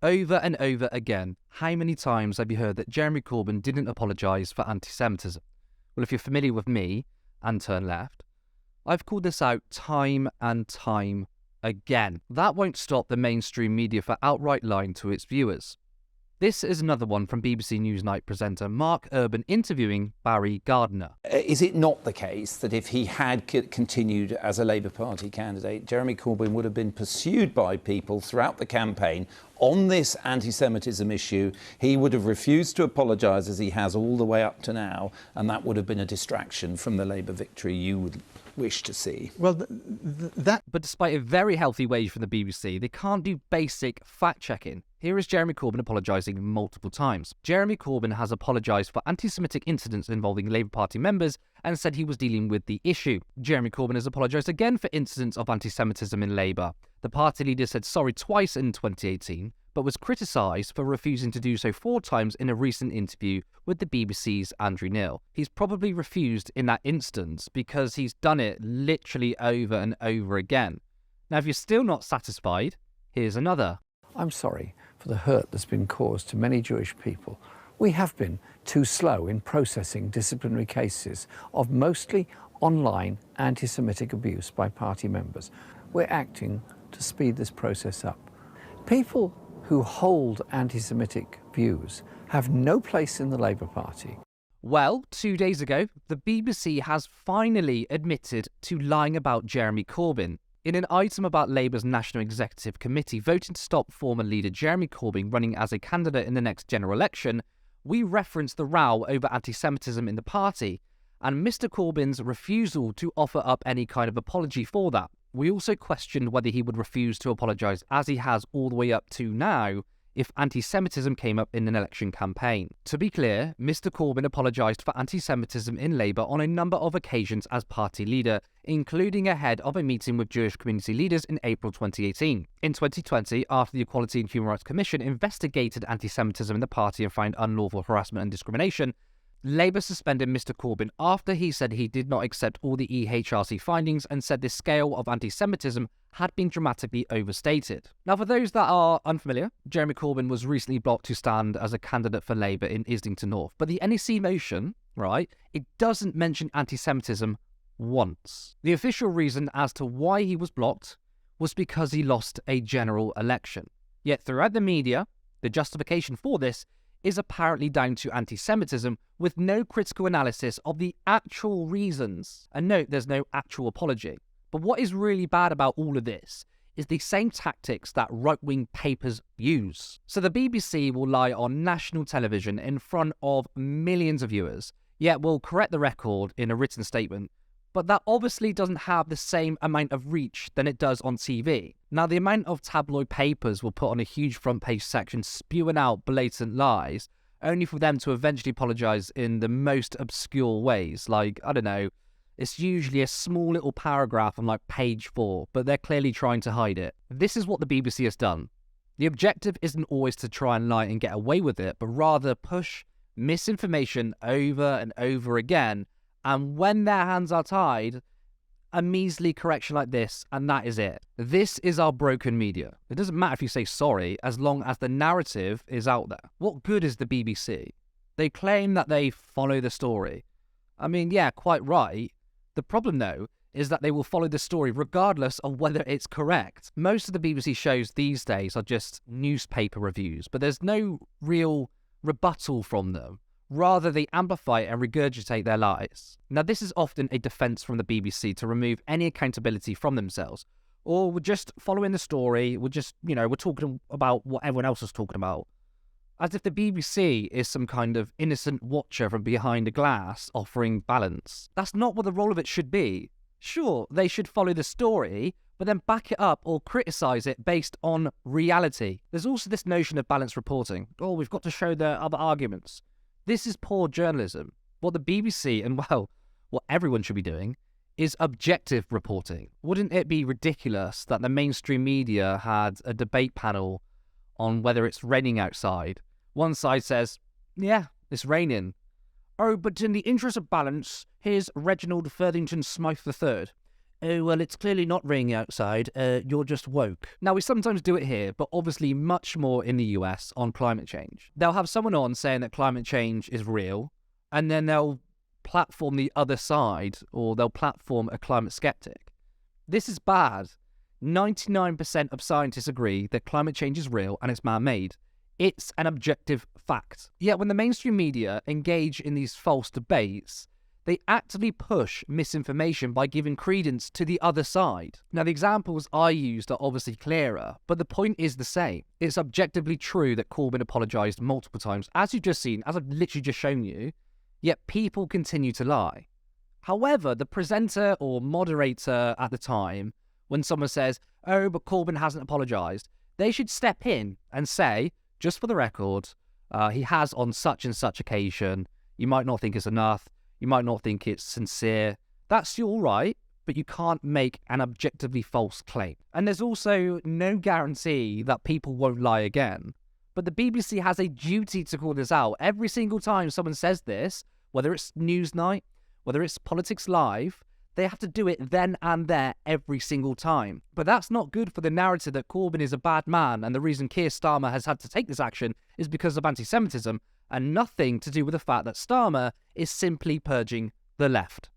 Over and over again, how many times have you heard that Jeremy Corbyn didn't apologise for anti-Semitism? Well, if you're familiar with me and Turn Left, I've called this out time and time again. That won't stop the mainstream media for outright lying to its viewers. This is another one from BBC Newsnight presenter Mark Urban interviewing Barry Gardiner. Is it not the case that if he had continued as a Labour Party candidate, Jeremy Corbyn would have been pursued by people throughout the campaign on this anti-Semitism issue? He would have refused to apologise, as he has all the way up to now, and that would have been a distraction from the Labour victory you would wish to see. Well, But despite a very healthy wage from the BBC, they can't do basic fact-checking. Here is Jeremy Corbyn apologising multiple times. Jeremy Corbyn has apologised for anti-Semitic incidents involving Labour Party members and said he was dealing with the issue. Jeremy Corbyn has apologised again for incidents of anti-Semitism in Labour. The party leader said sorry twice in 2018, but was criticised for refusing to do so 4 times in a recent interview with the BBC's Andrew Neil. He's probably refused in that instance because he's done it literally over and over again. Now, if you're still not satisfied, here's another. I'm sorry for the hurt that's been caused to many Jewish people. We have been too slow in processing disciplinary cases of mostly online anti-Semitic abuse by party members. We're acting to speed this process up. People who hold anti-Semitic views have no place in the Labour Party. Well, 2 days ago, the BBC has finally admitted to lying about Jeremy Corbyn. In an item about Labour's National Executive Committee voting to stop former leader Jeremy Corbyn running as a candidate in the next general election, we referenced the row over anti-Semitism in the party and Mr Corbyn's refusal to offer up any kind of apology for that. We also questioned whether he would refuse to apologise, as he has all the way up to now, if anti-Semitism came up in an election campaign. To be clear, Mr Corbyn apologised for anti-Semitism in Labour on a number of occasions as party leader, including ahead of a meeting with Jewish community leaders in April 2018. In 2020, after the Equality and Human Rights Commission investigated anti-Semitism in the party and found unlawful harassment and discrimination, Labour suspended Mr Corbyn after he said he did not accept all the EHRC findings and said the scale of anti-Semitism had been dramatically overstated. Now, for those that are unfamiliar, Jeremy Corbyn was recently blocked to stand as a candidate for Labour in Islington North. But the NEC motion, right, it doesn't mention anti-Semitism once. The official reason as to why he was blocked was because he lost a general election. Yet throughout the media, the justification for this is apparently down to anti-Semitism, with no critical analysis of the actual reasons. And note, there's no actual apology. But what is really bad about all of this is the same tactics that right-wing papers use. So the BBC will lie on national television in front of millions of viewers, yet will correct the record in a written statement, but that obviously doesn't have the same amount of reach than it does on TV. Now, the amount of tabloid papers will put on a huge front page section spewing out blatant lies, only for them to eventually apologise in the most obscure ways. Like, I don't know, it's usually a small little paragraph on like page 4, but they're clearly trying to hide it. This is what the BBC has done. The objective isn't always to try and lie and get away with it, but rather push misinformation over and over again. And when their hands are tied, a measly correction like this, and that is it. This is our broken media. It doesn't matter if you say sorry, as long as the narrative is out there. What good is the BBC? They claim that they follow the story. I mean, yeah, quite right. The problem, though, is that they will follow the story regardless of whether it's correct. Most of the BBC shows these days are just newspaper reviews, but there's no real rebuttal from them. Rather, they amplify and regurgitate their lies. Now, this is often a defence from the BBC to remove any accountability from themselves. Or we're just following the story, we're just, we're talking about what everyone else is talking about. As if the BBC is some kind of innocent watcher from behind a glass offering balance. That's not what the role of it should be. Sure, they should follow the story, but then back it up or criticise it based on reality. There's also this notion of balanced reporting. Oh, we've got to show the other arguments. This is poor journalism. What the BBC and, well, what everyone should be doing is objective reporting. Wouldn't it be ridiculous that the mainstream media had a debate panel on whether it's raining outside? One side says, yeah, it's raining. Oh, but in the interest of balance, here's Reginald Furthington Smythe III. oh, well, it's clearly not raining outside, you're just woke. Now, we sometimes do it here, but obviously much more in the US on climate change. They'll have someone on saying that climate change is real, and then they'll platform the other side, or they'll platform a climate skeptic. This is bad. 99% of scientists agree that climate change is real and it's man-made. It's an objective fact. Yet when the mainstream media engage in these false debates, they actively push misinformation by giving credence to the other side. Now, the examples I used are obviously clearer, but the point is the same. It's objectively true that Corbyn apologised multiple times, as you've just seen, as I've literally just shown you, yet people continue to lie. However, the presenter or moderator at the time, when someone says, oh, but Corbyn hasn't apologised, they should step in and say, just for the record, he has on such and such occasion. You might not think it's enough. You might not think it's sincere. That's all right, but you can't make an objectively false claim. And there's also no guarantee that people won't lie again. But the BBC has a duty to call this out. Every single time someone says this, whether it's Newsnight, whether it's Politics Live, they have to do it then and there every single time. But that's not good for the narrative that Corbyn is a bad man, and the reason Keir Starmer has had to take this action is because of anti-Semitism, and nothing to do with the fact that Starmer is simply purging the left.